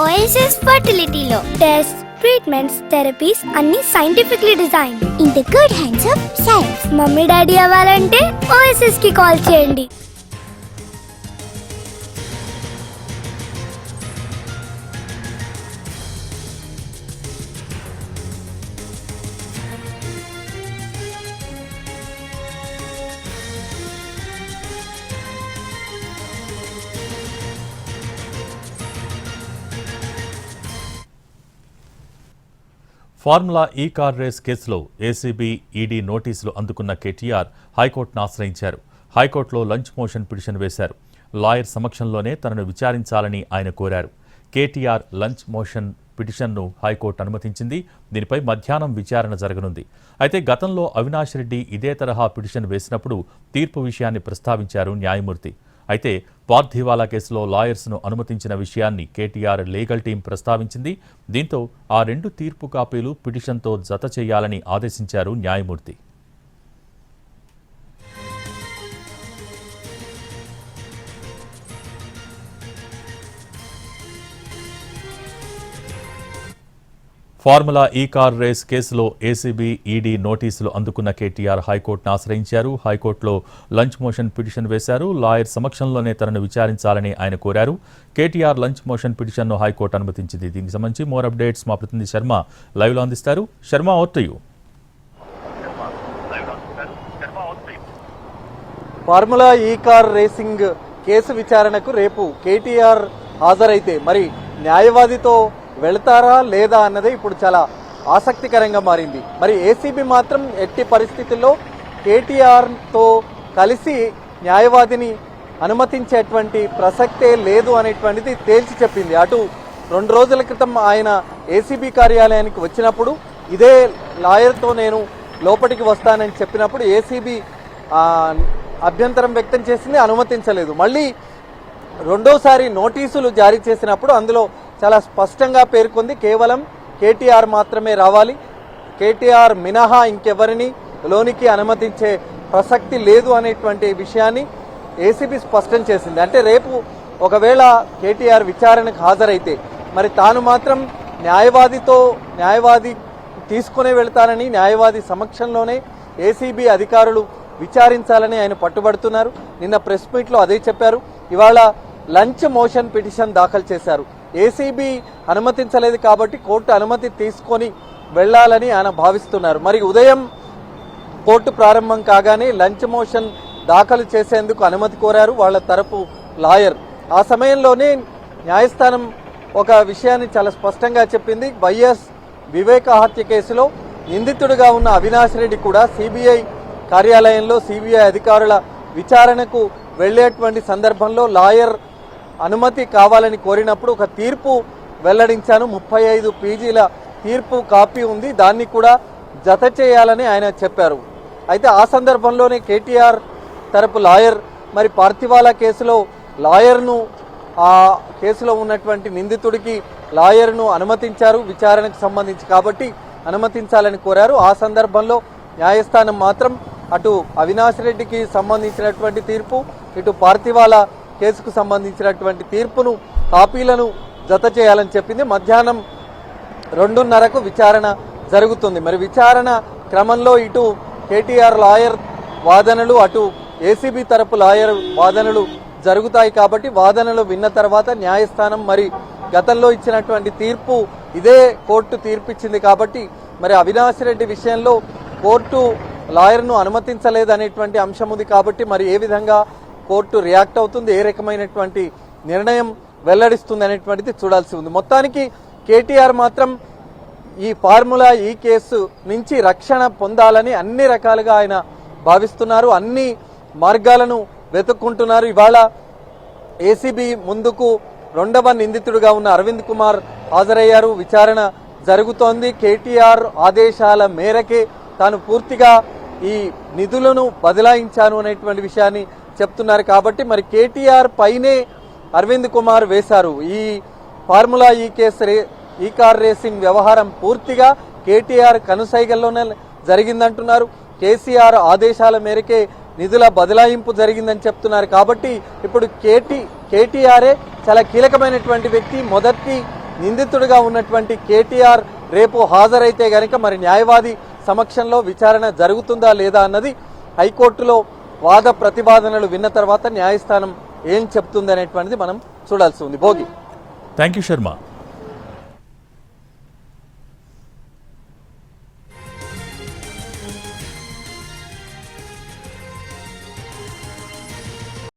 OSS ఫర్టిలిటీలో test treatments therapies అన్ని scientifically design in the good hands of science. Mummy daddy అవ్వాలంటే OSS కి call చేయండి. Formula ఈ car race కేసులో ACB ED నోటీసులు అందుకున్న కేటీఆర్ హైకోర్టును ఆశ్రయించారు. హైకోర్టులో లంచ్ మోషన్ పిటిషన్ వేశారు. లాయర్ సమక్షంలోనే తనను విచారించాలని ఆయన కోరారు. కేటీఆర్ లంచ్ మోషన్ పిటిషన్ను హైకోర్టు అనుమతించింది. దీనిపై మధ్యాహ్నం విచారణ జరగనుంది. అయితే గతంలో అవినాష్ రెడ్డి ఇదే తరహా పిటిషన్ వేసినప్పుడు తీర్పు విషయాన్ని ప్రస్తావించారు న్యాయమూర్తి. అయితే పార్థివాలా కేసులో లాయర్స్ను అనుమతించిన విషయాన్ని కేటీఆర్ లీగల్ టీం ప్రస్తావించింది. దీంతో ఆ రెండు తీర్పు కాపీలు పిటిషన్తో జత చేయాలని ఆదేశించారు న్యాయమూర్తి. ఫార్ములా ఈ కార్ రేస్ కేసులో ఏసీబీ ఈడీ నోటీసులు అందుకున్న కేటీఆర్ హైకోర్టును ఆశ్రయించారు. హైకోర్టులో లంచ్ మోషన్ పిటిషన్ వేశారు. లాయర్ సమక్షంలోనే తనను విచారించాలని ఆయన కోరారు. కేటీఆర్ లంచ్ మోషన్ పిటిషన్ను హైకోర్టు అనుమతించింది. దీనికి సంబంధించి మోర్ అప్డేట్స్ మా ప్రతినిధి శర్మ లైవ్లో అందిస్తారు. Sharma, over to you. Formula ఈ కార్ రేసింగ్ కేసు విచారణకు రేపు కేటీఆర్ హాజరైతే మరి న్యాయవాదితో వెళతారా లేదా అన్నదే ఇప్పుడు చాలా ఆసక్తికరంగా మారింది. మరి ఏసీబీ మాత్రం ఎట్టి పరిస్థితుల్లో కేటీఆర్తో కలిసి న్యాయవాదిని అనుమతించేటువంటి ప్రసక్తే లేదు అనేటువంటిది తేల్చి చెప్పింది. అటు 2 రోజుల క్రితం ఆయన ఏసీబీ కార్యాలయానికి వచ్చినప్పుడు ఇదే లాయర్తో నేను లోపలికి వస్తానని చెప్పినప్పుడు ఏసీబీ అభ్యంతరం వ్యక్తం చేసింది, అనుమతించలేదు. మళ్ళీ రెండోసారి నోటీసులు జారీ చేసినప్పుడు అందులో చాలా స్పష్టంగా పేర్కొంది కేవలం కేటీఆర్ మాత్రమే రావాలి, కేటీఆర్ మినహా ఇంకెవరిని లోనికి అనుమతించే ప్రసక్తి లేదు అనేటువంటి విషయాన్ని ఏసీబీ స్పష్టం చేసింది. అంటే రేపు ఒకవేళ కేటీఆర్ విచారణకు హాజరైతే మరి తాను మాత్రం న్యాయవాది తీసుకునే వెళ్తానని న్యాయవాది సమక్షంలోనే ఏసీబీ అధికారులు విచారించాలని ఆయన పట్టుబడుతున్నారు. నిన్న ప్రెస్ మీట్లో అదే చెప్పారు. ఇవాళ లంచ్ మోషన్ పిటిషన్ దాఖలు చేశారు. ఏసీబీ అనుమతించలేదు కాబట్టి కోర్టు అనుమతి తీసుకొని వెళ్లాలని ఆయన భావిస్తున్నారు. మరి ఉదయం కోర్టు ప్రారంభం కాగానే లంచ్ మోషన్ దాఖలు చేసేందుకు అనుమతి కోరారు వాళ్ళ తరపు లాయర్. ఆ సమయంలోనే న్యాయస్థానం ఒక విషయాన్ని చాలా స్పష్టంగా చెప్పింది. వైఎస్ వివేక హత్య కేసులో నిందితుడిగా ఉన్న అవినాష్ రెడ్డి కూడా సిబిఐ కార్యాలయంలో సిబిఐ అధికారుల విచారణకు వెళ్లేటువంటి సందర్భంలో లాయర్ అనుమతి కావాలని కోరినప్పుడు ఒక తీర్పు వెల్లడించాను, 35 పేజీల తీర్పు కాపీ ఉంది, దాన్ని కూడా జత చేయాలని ఆయన చెప్పారు. అయితే ఆ సందర్భంలోనే కేటీఆర్ తరపు లాయర్ మరి పార్థివాలా కేసులో లాయర్ను ఆ కేసులో ఉన్నటువంటి నిందితుడికి లాయర్ను అనుమతించారు విచారణకు సంబంధించి, కాబట్టి అనుమతించాలని కోరారు. ఆ సందర్భంలో న్యాయస్థానం మాత్రం అటు అవినాష్ రెడ్డికి సంబంధించినటువంటి తీర్పు, ఇటు పార్థివాలా కేసుకు సంబంధించినటువంటి తీర్పును కాపీలను జత చేయాలని చెప్పింది. మధ్యాహ్నం 2:30కు విచారణ జరుగుతుంది. మరి విచారణ క్రమంలో ఇటు కేటీఆర్ లాయర్ వాదనలు, అటు ఏసీబీ తరపు లాయర్ వాదనలు జరుగుతాయి. కాబట్టి వాదనలు విన్న తర్వాత న్యాయస్థానం మరి గతంలో ఇచ్చినటువంటి తీర్పు ఇదే కోర్టు తీర్పిచ్చింది కాబట్టి మరి అవినాష్ రెడ్డి విషయంలో కోర్టు లాయర్ను అనుమతించలేదనేటువంటి అంశం ఉంది. కాబట్టి మరి ఏ విధంగా కోర్టు రియాక్ట్ అవుతుంది, ఏ రకమైనటువంటి నిర్ణయం వెల్లడిస్తుంది అనేటువంటిది చూడాల్సి ఉంది. మొత్తానికి కేటీఆర్ మాత్రం ఈ ఫార్ములా ఈ కేసు నుంచి రక్షణ పొందాలని అన్ని రకాలుగా ఆయన భావిస్తున్నారు, అన్ని మార్గాలను వెతుక్కుంటున్నారు. ఇవాళ ఏసీబీ ముందుకు 2వ నిందితుడిగా ఉన్న అరవింద్ కుమార్ హాజరయ్యారు. విచారణ జరుగుతోంది. కేటీఆర్ ఆదేశాల మేరకే తాను పూర్తిగా ఈ నిధులను బదలాయించాను అనేటువంటి విషయాన్ని చెప్తున్నారు. కాబట్టి మరి కేటీఆర్ పైనే అరవింద్ కుమార్ వేశారు. ఈ ఫార్ములా ఈ కార్ రేసింగ్ వ్యవహారం పూర్తిగా కేటీఆర్ కనుసైగల్లోనే జరిగిందంటున్నారు. కేసీఆర్ ఆదేశాల మేరకే నిధుల బదలాయింపు జరిగిందని చెప్తున్నారు. కాబట్టి ఇప్పుడు కేటీఆర్ఏ చాలా కీలకమైనటువంటి వ్యక్తి. మొదటి నిందితుడిగా ఉన్నటువంటి కేటీఆర్ రేపు హాజరైతే గనక మరి న్యాయవాది సమక్షంలో విచారణ జరుగుతుందా లేదా అన్నది హైకోర్టులో వాద ప్రతిపాదనలు విన్న తర్వాత న్యాయస్థానం ఏం చెప్తుంది అనేటువంటిది మనం చూడాల్సి ఉంది. భోగి. Thank you Sharma.